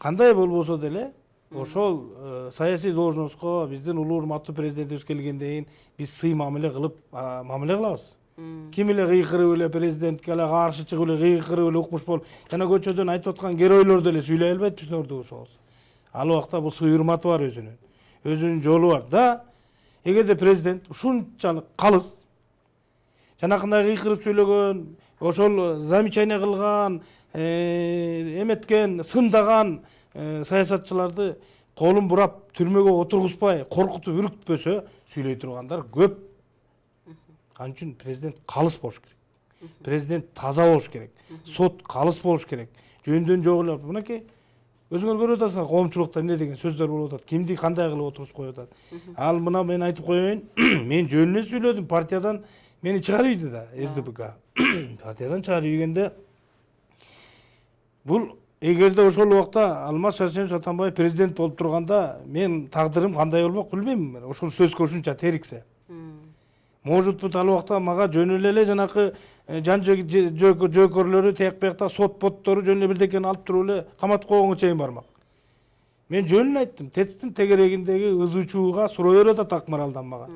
кандай болбосо деле ошол саясий должностко биздин улуу урматтуу президентибиз келгенден кийин биз сый мамиле кылып мамиле кылабыз. Ким эле кыйкырып эле президентке эле каршы чыгып эле кыйкырып эле укмуш болуп жана көчөдөн айтып аткан геройлор деле сүйлөй албайт биздин ордубуз. Ал убакта бул сый урматы бар өзүнүн жолу бар да. Эгерде президент ушунчалык калыс жанакындай кыйкырып сүйлөгөн, ошол замечание кылган, эметкен, сындаган саясатчыларды колун бурап түрмөгө отургузбай, коркутуп үркүтпөсө сүйлөй тургандар көп. Ал үчүн президент калыс болуш керек. Президент таза болуш керек. Сот калыс болуш керек. Жөндөн жок эле. Мынакей өзүңөр көрүп атасыңар, коомчулукта эмне деген сөздөр болуп атат. Кимди кандай кылып отургузуп коюп атат. Ал мына мен айтып коеюн, мен жөнүнөн сүйлөдүм, партиядан мени чыгарып ийди да, СДПК. Партиядан чыгарып ийгенде бул эгерде ошол убакта Алмаз Шаршенович Атамбаев президент болуп турганда, мен тагдырым кандай болмок билбейм. Ошол сөзгө ушунча териксе. Может быть, ал убакта мага жөн эле жанакы жан жөөкөрлөрү тияк биякта сот поттору жөн эле бирдекени алып туруп эле каматып койгонго чейин бармак. Мен жөнүн айттым. ТЭЦтин тегерегиндеги ызычууга суроо берип атат Акмаралдан мага.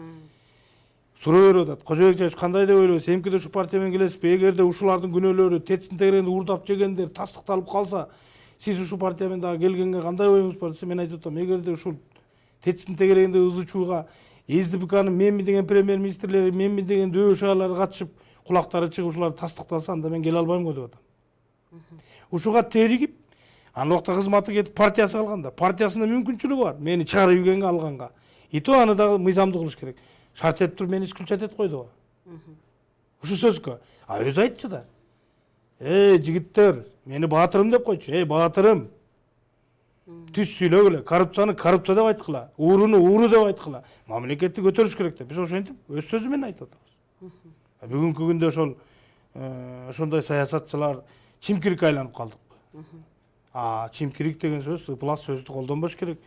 Суроо берип атат. Кожобек кандай деп ойлойсуз? Эмки ушу партия менен келесизби? Эгерде ушулардын күнөөлөрү ТЭЦтин тегерегинде урдап жегендер тастыкталып калса, сиз ушу партия менен дагы келгенге кандай оюңуз бар десе, мен айтып атам, эгерде ушул ТЭЦтин тегерегинде ызычууга СДПКнын менми деген премьер-министрлери, менми деген дөшалары катышып, кулактары чыгып ушуларды тастыкталса, анда мен келе албайм го деп атам. Ушуга теригип, ан убакта кызматы кетип партиясы калганда, партиясынын мүмкүнчүлүгү бар. Мени чыгарып үйгөнгө алганга. И то аны дагы мыйзамдуу кылыш керек. Шарт этип туруп мени исключать этип койду. Ушу сөзгө. А өзү айтчу да. Жигиттер, мени баатырым деп койчу. Баатырым. Түз сүйлөгүлө, коррупцияны коррупция деп айткыла, ууруну ууру деп айткыла. Мамлекетти көтөрүш керек деп. Биз ошентип өз сөзү менен айтып атабыз. Бүгүнкү күндө ошондой саясатчылар чимкирикке айланып калдыкпы? Чимкирик деген сөз ыплас сөздү колдонбош керек.